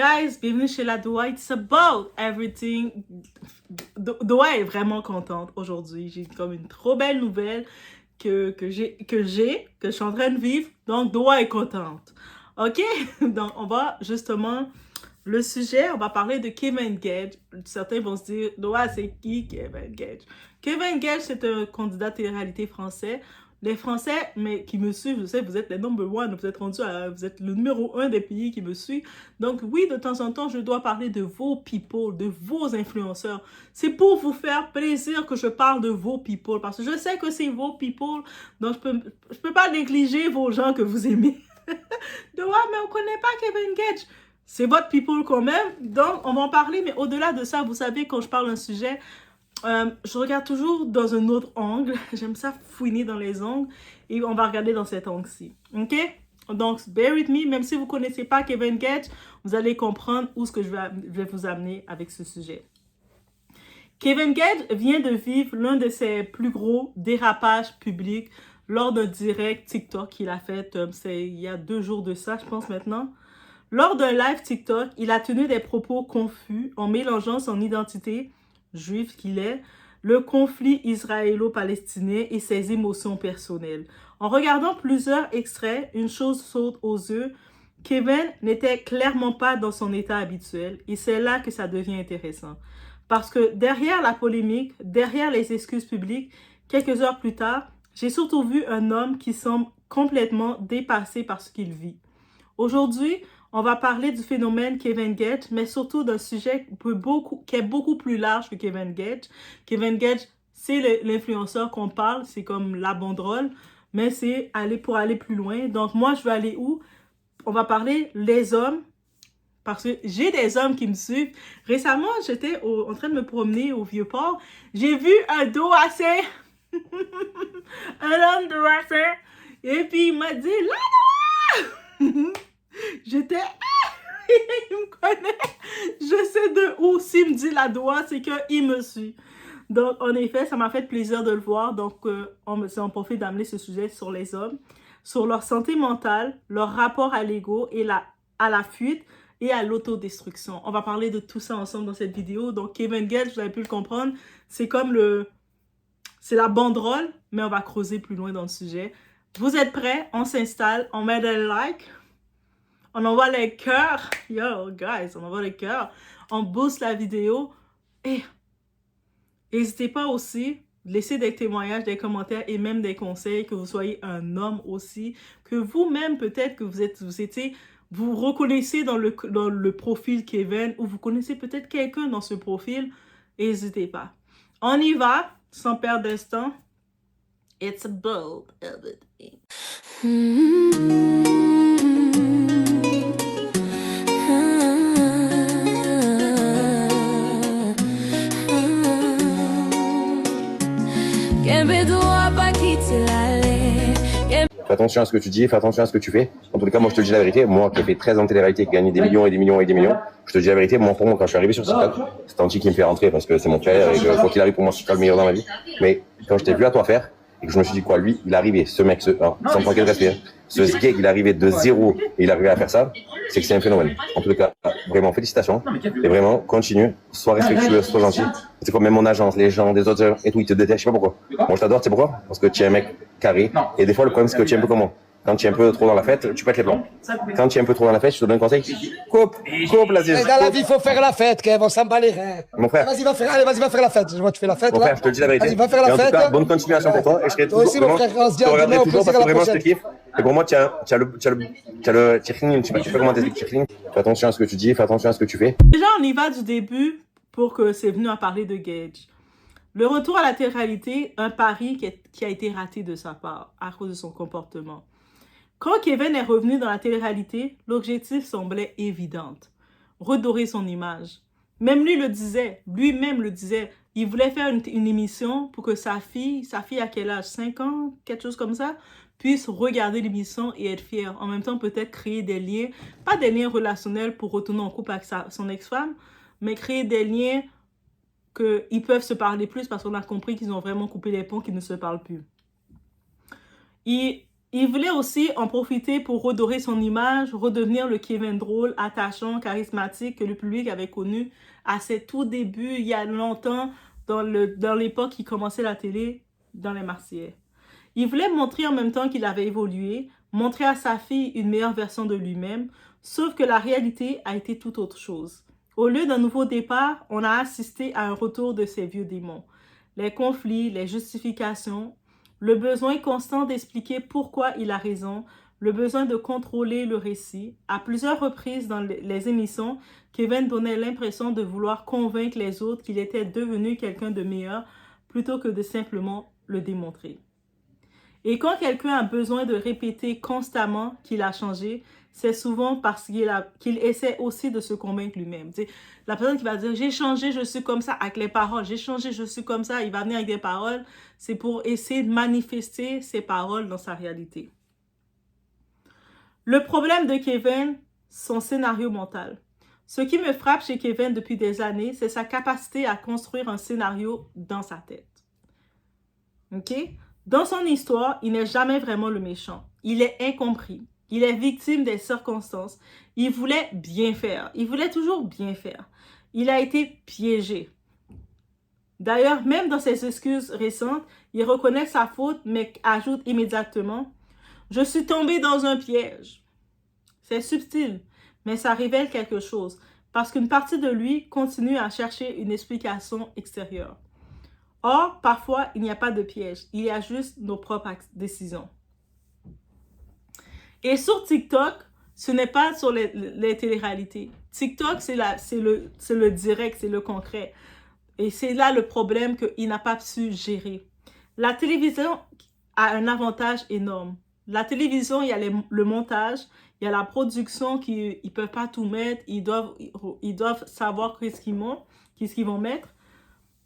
Guys, bienvenue chez la Doua. It's about everything. Doua est vraiment contente aujourd'hui. J'ai comme une trop belle nouvelle que je suis en train de vivre. Donc, Doua est contente. OK? Donc, on va justement... Le sujet, on va parler de Kevin Gage. Certains vont se dire, Doua, c'est qui Kevin Gage? Kevin Gage, c'est un candidat télé-réalité français. Les Français, mais qui me suivent, je sais, vous êtes les number one, vous êtes vous êtes le numéro 1 des pays qui me suivent. Donc oui, de temps en temps, je dois parler de vos people, de vos influenceurs. C'est pour vous faire plaisir que je parle de vos people, parce que je sais que c'est vos people, donc je peux pas négliger vos gens que vous aimez. Doua, mais on connaît pas Kevin Gage. C'est votre people quand même, donc on va en parler, mais au-delà de ça, vous savez, quand je parle d'un sujet, je regarde toujours dans un autre angle. J'aime ça fouiner dans les angles. Et on va regarder dans cet angle-ci. OK? Donc, bear with me. Même si vous ne connaissez pas Kevin Gage, vous allez comprendre où ce que je vais vous amener avec ce sujet. Kevin Gage vient de vivre l'un de ses plus gros dérapages publics lors d'un direct TikTok qu'il a fait. Il y a 2 jours de ça, je pense maintenant. Lors d'un live TikTok, il a tenu des propos confus en mélangeant son identité juif qu'il est, le conflit israélo-palestinien et ses émotions personnelles. En regardant plusieurs extraits, une chose saute aux yeux, Kevin n'était clairement pas dans son état habituel et c'est là que ça devient intéressant. Parce que derrière la polémique, derrière les excuses publiques, quelques heures plus tard, j'ai surtout vu un homme qui semble complètement dépassé par ce qu'il vit. Aujourd'hui, on va parler du phénomène Kevin Gage, mais surtout d'un sujet qui est beaucoup plus large que Kevin Gage. Kevin Gage, c'est l'influenceur qu'on parle, c'est comme la banderole, mais c'est pour aller plus loin. Donc moi, je vais aller où? On va parler les hommes, parce que j'ai des hommes qui me suivent. Récemment, j'étais en train de me promener au Vieux-Port. J'ai vu un doassé, un homme doassé, et puis il m'a dit « Là, j'étais... il me connaît. Je sais de où. S'il me dit la Doua, c'est qu'il me suit. Donc, en effet, ça m'a fait plaisir de le voir. Donc, on profite d'amener ce sujet sur les hommes, sur leur santé mentale, leur rapport à l'ego et à la fuite et à l'autodestruction. On va parler de tout ça ensemble dans cette vidéo. Donc, Kevin Gage, vous avez pu le comprendre, c'est comme c'est la banderole, mais on va creuser plus loin dans le sujet. Vous êtes prêts? On s'installe, on met des likes. On envoie les cœurs. Yo, guys, on envoie les cœurs. On booste la vidéo. Et n'hésitez pas aussi à laisser des témoignages, des commentaires et même des conseils, que vous soyez un homme aussi, que vous-même, peut-être que vous reconnaissez dans le profil Kevin, ou vous connaissez peut-être quelqu'un dans ce profil. N'hésitez pas. On y va, sans perdre de temps. It's about everything. Fais attention à ce que tu dis, fais attention à ce que tu fais. En tout cas, moi, je te dis la vérité. Moi, qui ai fait 13 ans de télé-réalité, qui gagne des millions et des millions et des millions, je te dis la vérité. Moi, pour moi, quand je suis arrivé sur TikTok, c'est Tanti qui me fait rentrer parce que c'est mon frère et que, quoi qu'il arrive, pour moi, c'est pas le meilleur dans ma vie. Mais quand je t'ai vu à toi faire et que je me suis dit, quoi, lui, il est arrivé, ce mec, sans manquer de respect, ce gars, il est arrivé de zéro et il est arrivé à faire ça, c'est que c'est un phénomène. En tout cas, vraiment, félicitations. Et vraiment, continue, sois respectueux, sois gentil. C'est comme même mon agence, les gens, des autres et tout, ils te détestent, je sais pas pourquoi. Moi, je t'adore, tu sais pourquoi? Parce que tu es un mec carré. Et des fois, le problème, c'est que tu es un peu comme moi. Quand tu es un peu trop dans la fête, tu pètes les plombs. Quand tu es un peu trop dans la fête, je te donne un conseil. Coupe la zizou. Dans la vie, il faut faire la fête, Kev, on s'en bat les reins. Mon frère. Vas-y, va faire la fête. Je vois que tu fais la fête, Mon là. frère, je te le dis la vérité. Vas-y, va faire la et en fête. tout cas, bonne continuation pour toi. Et je serai Toi aussi, toujours, mon vraiment, frère, on se dit je te à demain, regarderai au toujours plaisir, parce à que la vraiment, je te prochaine. kiffe. Et pour moi, tu as le tirkling, je sais pas comment t'expliques tirkling. Fais attention à ce que tu dis, fais attention à ce que tu fais. Déjà, on y va du début pour que c'est venu à parler de Gage. Le retour à la télé-réalité, un pari qui a été raté de sa part à cause de son comportement. Quand Kevin est revenu dans la télé-réalité, l'objectif semblait évident. Redorer son image. Même lui lui-même le disait. Il voulait faire une émission pour que sa fille à quel âge? 5 ans? Quelque chose comme ça? Puisse regarder l'émission et être fière. En même temps, peut-être créer des liens, pas des liens relationnels pour retourner en couple avec son ex-femme, mais créer des liens qu'ils peuvent se parler plus parce qu'on a compris qu'ils ont vraiment coupé les ponts, qu'ils ne se parlent plus. Il voulait aussi en profiter pour redorer son image, redevenir le Kevin drôle, attachant, charismatique que le public avait connu à ses tout débuts, il y a longtemps, dans l'époque qui commençait la télé, dans les Marseillais. Il voulait montrer en même temps qu'il avait évolué, montrer à sa fille une meilleure version de lui-même, sauf que la réalité a été tout autre chose. Au lieu d'un nouveau départ, on a assisté à un retour de ses vieux démons. Les conflits, les justifications, le besoin constant d'expliquer pourquoi il a raison, le besoin de contrôler le récit. À plusieurs reprises dans les émissions, Kevin donnait l'impression de vouloir convaincre les autres qu'il était devenu quelqu'un de meilleur plutôt que de simplement le démontrer. Et quand quelqu'un a besoin de répéter constamment qu'il a changé, c'est souvent parce qu'il essaie aussi de se convaincre lui-même. Tu sais, la personne qui va dire « j'ai changé, je suis comme ça » avec les paroles, « j'ai changé, je suis comme ça », il va venir avec des paroles, c'est pour essayer de manifester ses paroles dans sa réalité. Le problème de Kevin, son scénario mental. Ce qui me frappe chez Kevin depuis des années, c'est sa capacité à construire un scénario dans sa tête. OK? Dans son histoire, il n'est jamais vraiment le méchant. Il est incompris. Il est victime des circonstances. Il voulait bien faire. Il voulait toujours bien faire. Il a été piégé. D'ailleurs, même dans ses excuses récentes, il reconnaît sa faute, mais ajoute immédiatement « Je suis tombé dans un piège ». C'est subtil, mais ça révèle quelque chose, parce qu'une partie de lui continue à chercher une explication extérieure. Or, parfois, il n'y a pas de piège. Il y a juste nos propres décisions. Et sur TikTok, ce n'est pas sur les téléréalités. TikTok, c'est le direct, c'est le concret. Et c'est là le problème qu'il n'a pas su gérer. La télévision a un avantage énorme. La télévision, il y a le montage, il y a la production qu'ils ne peuvent pas tout mettre. Ils doivent savoir qu'est-ce qu'ils vont mettre.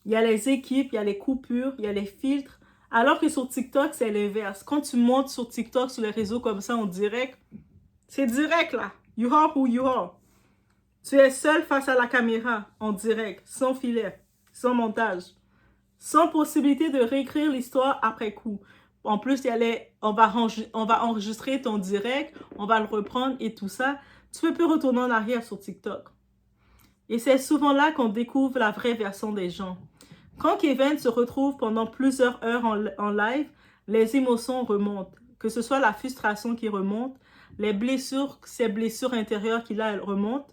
Il y a les équipes, il y a les coupures, il y a les filtres. Alors que sur TikTok, c'est l'inverse. Quand tu montes sur TikTok, sur les réseaux comme ça, en direct, c'est direct là. You are who you are. Tu es seul face à la caméra, en direct, sans filet, sans montage, sans possibilité de réécrire l'histoire après coup. En plus, on va enregistrer ton direct, on va le reprendre et tout ça. Tu ne peux plus retourner en arrière sur TikTok. Et c'est souvent là qu'on découvre la vraie version des gens. Quand Kevin se retrouve pendant plusieurs heures en live, les émotions remontent. Que ce soit la frustration qui remonte, ces blessures intérieures qu'il a, elles remontent.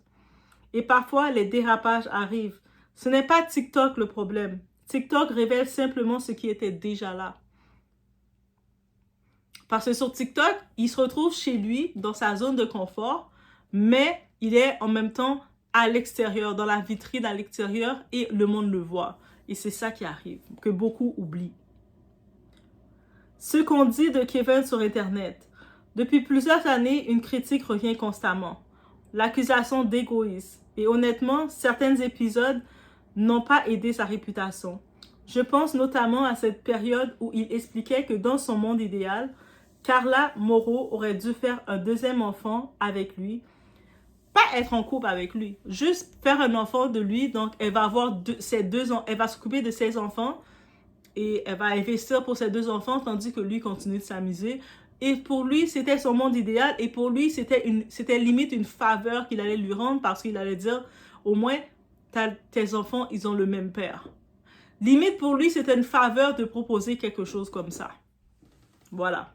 Et parfois, les dérapages arrivent. Ce n'est pas TikTok le problème. TikTok révèle simplement ce qui était déjà là. Parce que sur TikTok, il se retrouve chez lui, dans sa zone de confort, mais il est en même temps à l'extérieur, dans la vitrine à l'extérieur, et le monde le voit. Et c'est ça qui arrive, que beaucoup oublient. Ce qu'on dit de Kevin sur Internet. Depuis plusieurs années, une critique revient constamment. L'accusation d'égoïsme. Et honnêtement, certains épisodes n'ont pas aidé sa réputation. Je pense notamment à cette période où il expliquait que dans son monde idéal, Carla Moreau aurait dû faire un deuxième enfant avec lui. Pas être en couple avec lui, juste faire un enfant de lui. Donc, elle va avoir elle va s'occuper de ses enfants et elle va investir pour ses 2 enfants, tandis que lui continue de s'amuser. Et pour lui, c'était son monde idéal. Et pour lui, c'était limite une faveur qu'il allait lui rendre parce qu'il allait dire, au moins, tes enfants, ils ont le même père. Limite, pour lui, c'était une faveur de proposer quelque chose comme ça. Voilà.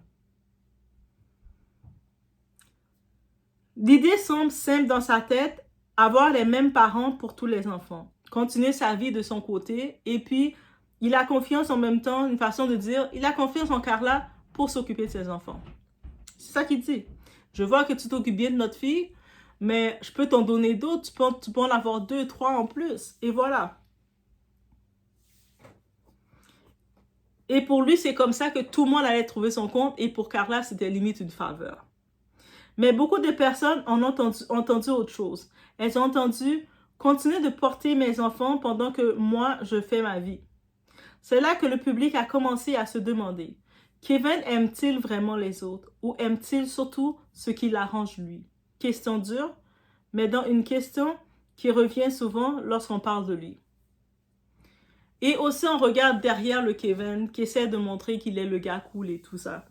L'idée semble simple dans sa tête, avoir les mêmes parents pour tous les enfants. Continuer sa vie de son côté. Et puis, il a confiance en même temps, une façon de dire, il a confiance en Carla pour s'occuper de ses enfants. C'est ça qu'il dit. Je vois que tu t'occupes bien de notre fille, mais je peux t'en donner d'autres. Tu peux en avoir 2, 3 en plus. Et voilà. Et pour lui, c'est comme ça que tout le monde allait trouver son compte. Et pour Carla, c'était limite une faveur. Mais beaucoup de personnes en ont entendu autre chose. Elles ont entendu « Continuez de porter mes enfants pendant que moi, je fais ma vie ». C'est là que le public a commencé à se demander « Kevin aime-t-il vraiment les autres ou aime-t-il surtout ce qui l'arrange lui ?» Question dure, mais dans une question qui revient souvent lorsqu'on parle de lui. Et aussi, on regarde derrière le Kevin qui essaie de montrer qu'il est le gars cool et tout ça.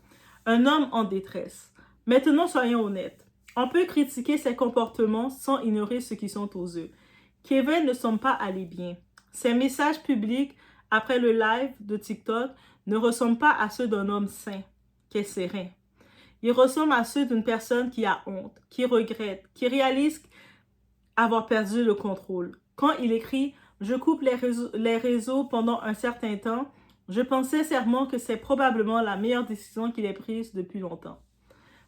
un homme en détresse. Maintenant, soyons honnêtes. On peut critiquer ses comportements sans ignorer ceux qui sont aux yeux. Kevin ne semble pas aller bien. Ses messages publics après le live de TikTok ne ressemblent pas à ceux d'un homme sain, qui est serein. Ils ressemblent à ceux d'une personne qui a honte, qui regrette, qui réalise avoir perdu le contrôle. Quand il écrit « Je coupe les réseaux pendant un certain temps », je pense sincèrement que c'est probablement la meilleure décision qu'il ait prise depuis longtemps.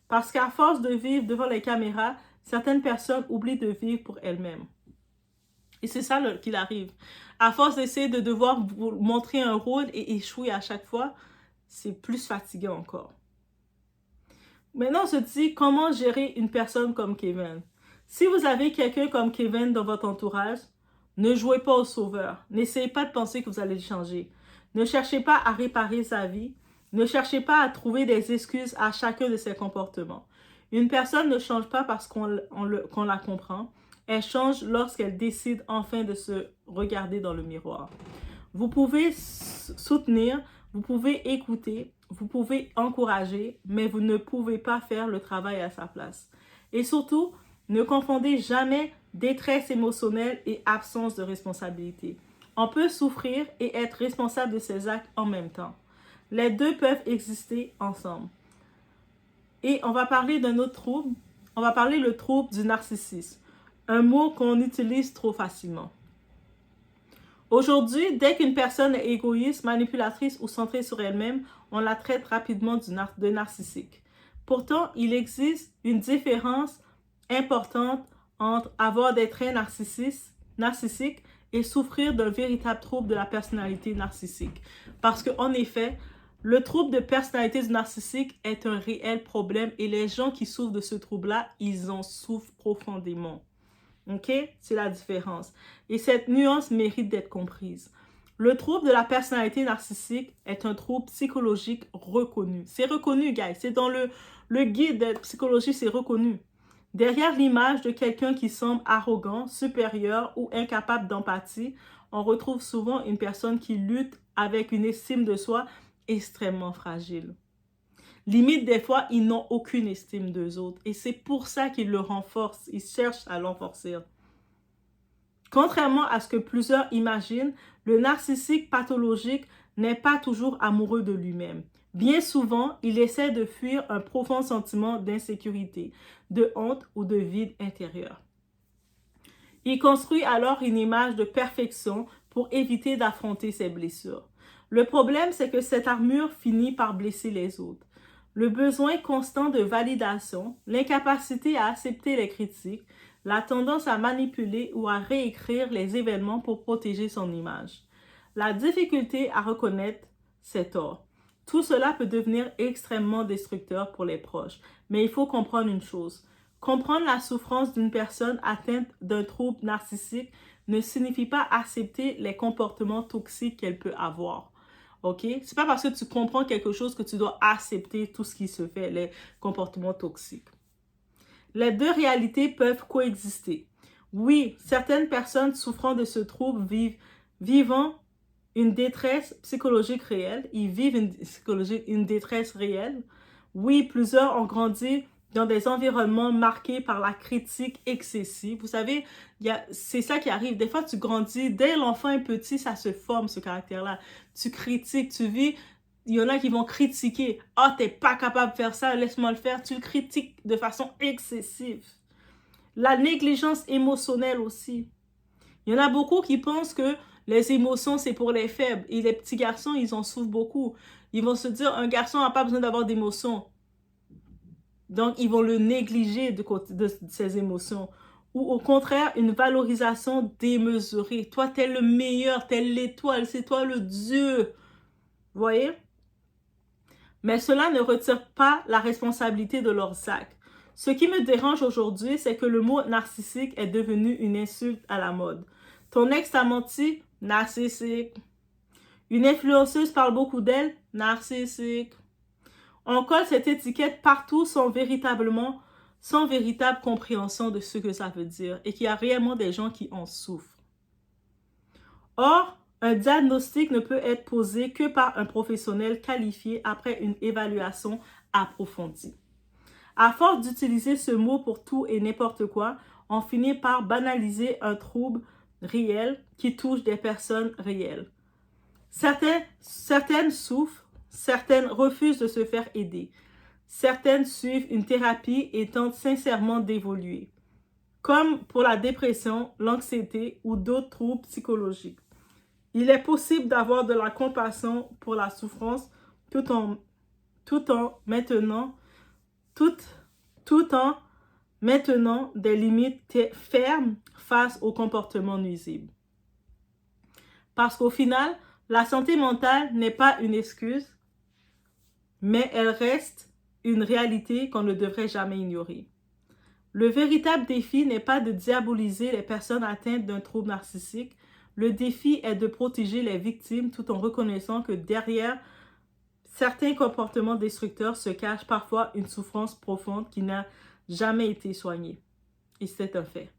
Parce qu'à force de vivre devant les caméras, certaines personnes oublient de vivre pour elles-mêmes. Et c'est ça qu'il arrive. À force d'essayer de devoir vous montrer un rôle et échouer à chaque fois, c'est plus fatigant encore. Maintenant, on se dit comment gérer une personne comme Kevin. Si vous avez quelqu'un comme Kevin dans votre entourage, ne jouez pas au sauveur. N'essayez pas de penser que vous allez le changer. Ne cherchez pas à réparer sa vie. Ne cherchez pas à trouver des excuses à chacun de ses comportements. Une personne ne change pas parce qu'on la comprend. Elle change lorsqu'elle décide enfin de se regarder dans le miroir. Vous pouvez soutenir, vous pouvez écouter, vous pouvez encourager, mais vous ne pouvez pas faire le travail à sa place. Et surtout, ne confondez jamais détresse émotionnelle et absence de responsabilité. On peut souffrir et être responsable de ses actes en même temps. Les deux peuvent exister ensemble. Et on va parler d'un autre trouble. On va parler le trouble du narcissisme. Un mot qu'on utilise trop facilement. Aujourd'hui, dès qu'une personne est égoïste, manipulatrice ou centrée sur elle-même, on la traite rapidement de narcissique. Pourtant, il existe une différence importante entre avoir des traits narcissiques et souffrir d'un véritable trouble de la personnalité narcissique. Parce qu'en effet, le trouble de personnalité narcissique est un réel problème et les gens qui souffrent de ce trouble-là, ils en souffrent profondément. OK? C'est la différence. Et cette nuance mérite d'être comprise. Le trouble de la personnalité narcissique est un trouble psychologique reconnu. C'est reconnu, guys. C'est dans le guide de psychologie, c'est reconnu. Derrière l'image de quelqu'un qui semble arrogant, supérieur ou incapable d'empathie, on retrouve souvent une personne qui lutte avec une estime de soi extrêmement fragile. Limite, des fois, ils n'ont aucune estime d'eux autres. Et c'est pour ça qu'ils le renforcent. Ils cherchent à l'enforcer. Contrairement à ce que plusieurs imaginent, le narcissique pathologique n'est pas toujours amoureux de lui-même. Bien souvent, il essaie de fuir un profond sentiment d'insécurité, de honte ou de vide intérieur. Il construit alors une image de perfection pour éviter d'affronter ses blessures. Le problème, c'est que cette armure finit par blesser les autres. Le besoin constant de validation, l'incapacité à accepter les critiques, la tendance à manipuler ou à réécrire les événements pour protéger son image. La difficulté à reconnaître ses torts. Tout cela peut devenir extrêmement destructeur pour les proches. Mais il faut comprendre une chose. Comprendre la souffrance d'une personne atteinte d'un trouble narcissique ne signifie pas accepter les comportements toxiques qu'elle peut avoir. OK? C'est pas parce que tu comprends quelque chose que tu dois accepter tout ce qui se fait, les comportements toxiques. Les deux réalités peuvent coexister. Oui, certaines personnes souffrant de ce trouble vivant une détresse psychologique réelle. Ils vivent une détresse réelle. Oui, plusieurs ont grandi dans des environnements marqués par la critique excessive. Vous savez, c'est ça qui arrive. Des fois, tu grandis, dès l'enfant est petit, ça se forme, ce caractère-là. Tu critiques, tu vis. Il y en a qui vont critiquer. « Ah, t'es pas capable de faire ça, laisse-moi le faire. » Tu le critiques de façon excessive. La négligence émotionnelle aussi. Il y en a beaucoup qui pensent que les émotions, c'est pour les faibles. Et les petits garçons, ils en souffrent beaucoup. Ils vont se dire, un garçon n'a pas besoin d'avoir d'émotions. Donc, ils vont le négliger de ses émotions. Ou au contraire, une valorisation démesurée. Toi, t'es le meilleur, t'es l'étoile, c'est toi le Dieu. Vous voyez? Mais cela ne retire pas la responsabilité de leurs actes. Ce qui me dérange aujourd'hui, c'est que le mot narcissique est devenu une insulte à la mode. Ton ex t'a menti? Narcissique. Une influenceuse parle beaucoup d'elle? Narcissique. On colle cette étiquette partout sans véritable compréhension de ce que ça veut dire et qu'il y a réellement des gens qui en souffrent. Or, un diagnostic ne peut être posé que par un professionnel qualifié après une évaluation approfondie. À force d'utiliser ce mot pour tout et n'importe quoi, on finit par banaliser un trouble réel qui touche des personnes réelles. Certaines souffrent, certaines refusent de se faire aider. Certaines suivent une thérapie et tentent sincèrement d'évoluer, comme pour la dépression, l'anxiété ou d'autres troubles psychologiques. Il est possible d'avoir de la compassion pour la souffrance tout en maintenant des limites fermes face aux comportements nuisibles. Parce qu'au final, la santé mentale n'est pas une excuse, mais elle reste une réalité qu'on ne devrait jamais ignorer. Le véritable défi n'est pas de diaboliser les personnes atteintes d'un trouble narcissique. Le défi est de protéger les victimes tout en reconnaissant que derrière certains comportements destructeurs se cache parfois une souffrance profonde qui n'a jamais été soignée. Et c'est un fait.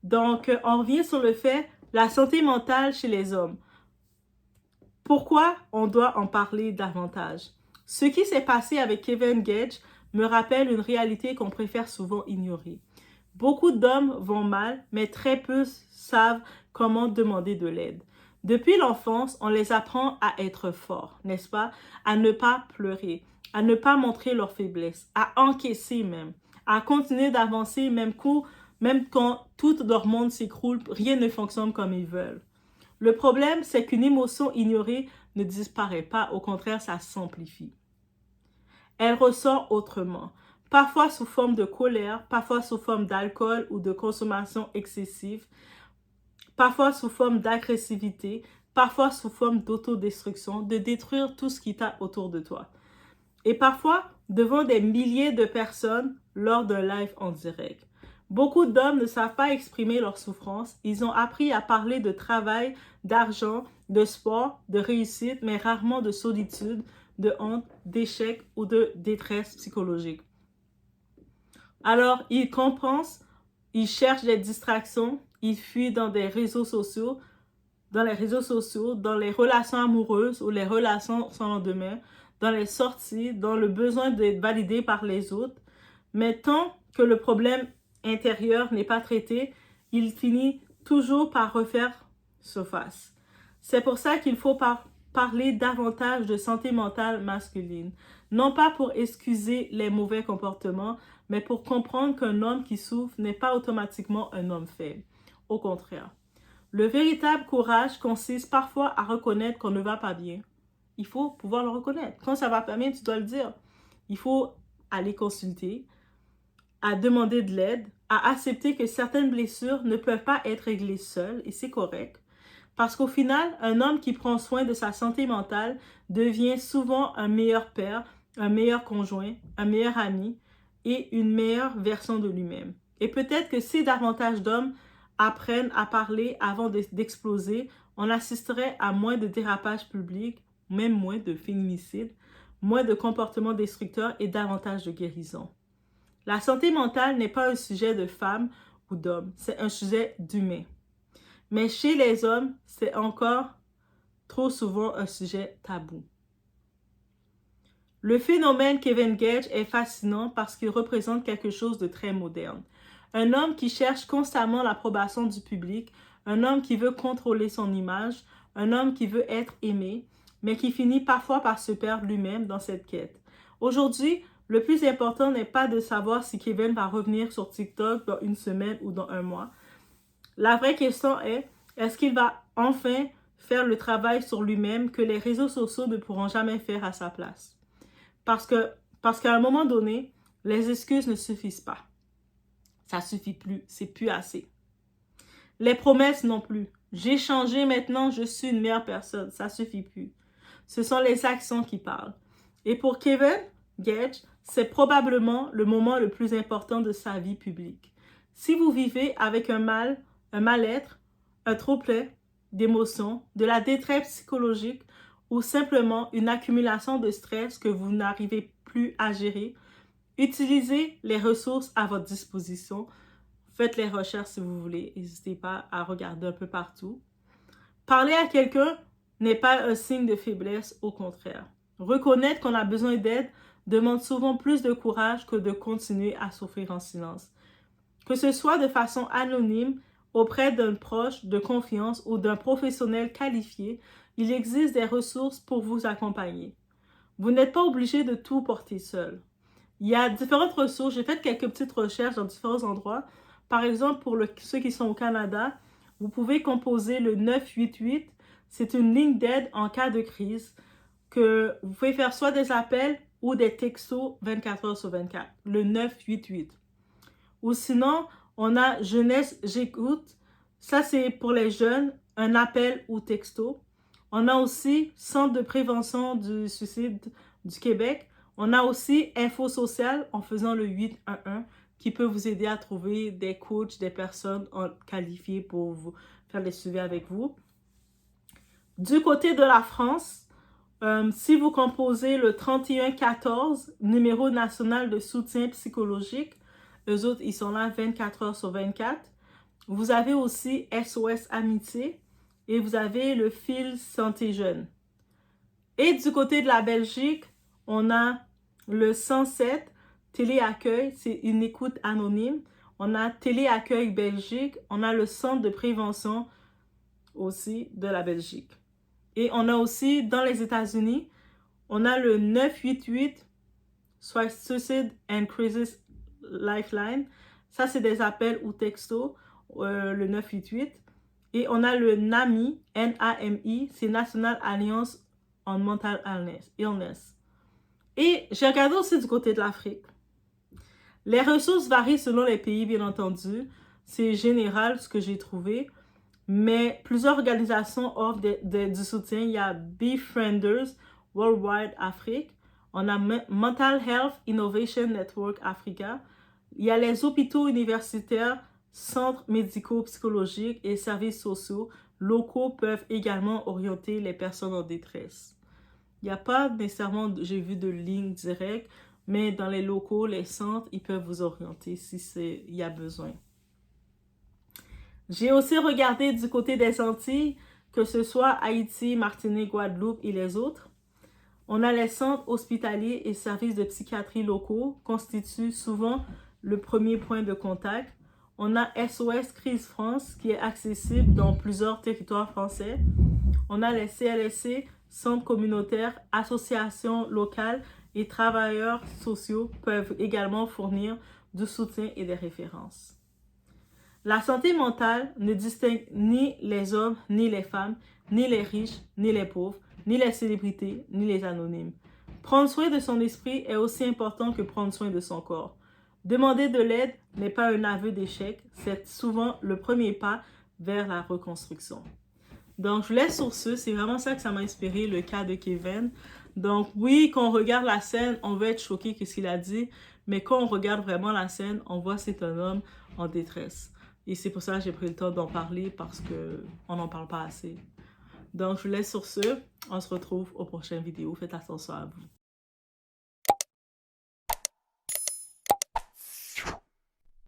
Donc, on revient sur le fait, la santé mentale chez les hommes. Pourquoi on doit en parler davantage? Ce qui s'est passé avec Kevin Gage me rappelle une réalité qu'on préfère souvent ignorer. Beaucoup d'hommes vont mal, mais très peu savent comment demander de l'aide. Depuis l'enfance, on les apprend à être forts, n'est-ce pas? À ne pas pleurer, à ne pas montrer leur faiblesse, à encaisser même, à continuer d'avancer même quand tout leur monde s'écroule, rien ne fonctionne comme ils veulent. Le problème, c'est qu'une émotion ignorée ne disparaît pas, au contraire, ça s'amplifie. Elle ressort autrement, parfois sous forme de colère, parfois sous forme d'alcool ou de consommation excessive, parfois sous forme d'agressivité, parfois sous forme d'autodestruction, de détruire tout ce qui t'a autour de toi. Et parfois devant des milliers de personnes lors d'un live en direct. Beaucoup d'hommes ne savent pas exprimer leur souffrance. Ils ont appris à parler de travail, d'argent, de sport, de réussite, mais rarement de solitude, de honte, d'échec ou de détresse psychologique. Alors, ils compensent, ils cherchent des distractions, ils fuient dans les réseaux sociaux, dans les relations amoureuses ou les relations sans lendemain, dans les sorties, dans le besoin d'être validé par les autres. Mais tant que le problème intérieur n'est pas traité, il finit toujours par refaire surface. C'est pour ça qu'il faut parler davantage de santé mentale masculine. Non pas pour excuser les mauvais comportements, mais pour comprendre qu'un homme qui souffre n'est pas automatiquement un homme faible. Au contraire. Le véritable courage consiste parfois à reconnaître qu'on ne va pas bien. Il faut pouvoir le reconnaître. Quand ça va pas bien, tu dois le dire. Il faut aller consulter, à demander de l'aide, à accepter que certaines blessures ne peuvent pas être réglées seules, et c'est correct. Parce qu'au final, un homme qui prend soin de sa santé mentale devient souvent un meilleur père, un meilleur conjoint, un meilleur ami et une meilleure version de lui-même. Et peut-être que si davantage d'hommes apprennent à parler avant d'exploser, on assisterait à moins de dérapages publics, même moins de féminicides, moins de comportements destructeurs et davantage de guérison. La santé mentale n'est pas un sujet de femmes ou d'hommes, c'est un sujet d'humains. Mais chez les hommes, c'est encore trop souvent un sujet tabou. Le phénomène Kevin Gage est fascinant parce qu'il représente quelque chose de très moderne. Un homme qui cherche constamment l'approbation du public, un homme qui veut contrôler son image, un homme qui veut être aimé, mais qui finit parfois par se perdre lui-même dans cette quête. Aujourd'hui, le plus important n'est pas de savoir si Kevin va revenir sur TikTok dans une semaine ou dans un mois. La vraie question est, est-ce qu'il va enfin faire le travail sur lui-même que les réseaux sociaux ne pourront jamais faire à sa place? Parce qu'à un moment donné, les excuses ne suffisent pas. Ça suffit plus, c'est plus assez. Les promesses non plus. J'ai changé maintenant, je suis une meilleure personne. Ça suffit plus. Ce sont les actions qui parlent. Et pour Kevin Gage, c'est probablement le moment le plus important de sa vie publique. Si vous vivez avec un mal-être, un trop-plein d'émotions, de la détresse psychologique ou simplement une accumulation de stress que vous n'arrivez plus à gérer, utilisez les ressources à votre disposition. Faites les recherches si vous voulez. N'hésitez pas à regarder un peu partout. Parler à quelqu'un n'est pas un signe de faiblesse, au contraire. Reconnaître qu'on a besoin d'aide demande souvent plus de courage que de continuer à souffrir en silence. Que ce soit de façon anonyme, auprès d'un proche de confiance ou d'un professionnel qualifié, il existe des ressources pour vous accompagner. Vous n'êtes pas obligé de tout porter seul. Il y a différentes ressources. J'ai fait quelques petites recherches dans différents endroits. Par exemple, pour ceux qui sont au Canada, vous pouvez composer le 988. C'est une ligne d'aide en cas de crise que vous pouvez faire soit des appels ou des textos 24 heures sur 24. Le 988. Ou sinon, on a Jeunesse J'écoute. Ça, c'est pour les jeunes, un appel ou texto. On a aussi Centre de prévention du suicide du Québec. On a aussi Info Sociale en faisant le 811 qui peut vous aider à trouver des coachs, des personnes qualifiées pour vous faire des suivis avec vous. Du côté de la France, si vous composez le 3114, numéro national de soutien psychologique, eux autres, ils sont là 24 heures sur 24. Vous avez aussi SOS Amitié et vous avez le fil Santé Jeune. Et du côté de la Belgique, on a le 107, Téléaccueil, c'est une écoute anonyme. On a Téléaccueil Belgique, on a le centre de prévention aussi de la Belgique. Et on a aussi, dans les États-Unis, on a le 988, soit Suicide and Crisis Lifeline. Ça, c'est des appels ou textos, le 988. Et on a le NAMI, N-A-M-I, c'est National Alliance on Mental Illness. Et j'ai regardé aussi du côté de l'Afrique. Les ressources varient selon les pays, bien entendu. C'est général ce que j'ai trouvé. Mais plusieurs organisations offrent du soutien. Il y a Befrienders Worldwide Afrique. On a Mental Health Innovation Network Africa. Il y a les hôpitaux universitaires, centres médicaux, psychologiques et services sociaux locaux peuvent également orienter les personnes en détresse. Il n'y a pas nécessairement, j'ai vu de ligne directe, mais dans les locaux, les centres, ils peuvent vous orienter si il y a besoin. J'ai aussi regardé du côté des Antilles, que ce soit Haïti, Martinique, Guadeloupe et les autres. On a les centres hospitaliers et services de psychiatrie locaux constituent souvent le premier point de contact. On a SOS Crise France qui est accessible dans plusieurs territoires français. On a les CLSC, centres communautaires, associations locales et travailleurs sociaux peuvent également fournir du soutien et des références. La santé mentale ne distingue ni les hommes, ni les femmes, ni les riches, ni les pauvres, ni les célébrités, ni les anonymes. Prendre soin de son esprit est aussi important que prendre soin de son corps. Demander de l'aide n'est pas un aveu d'échec, c'est souvent le premier pas vers la reconstruction. Donc, je vous laisse sur ce. C'est vraiment ça que ça m'a inspiré, le cas de Kevin. Donc, oui, quand on regarde la scène, on va être choqué de ce qu'il a dit, mais quand on regarde vraiment la scène, on voit que c'est un homme en détresse. Et c'est pour ça que j'ai pris le temps d'en parler, parce qu'on n'en parle pas assez. Donc, je vous laisse sur ce. On se retrouve aux prochaines vidéos. Faites attention à vous.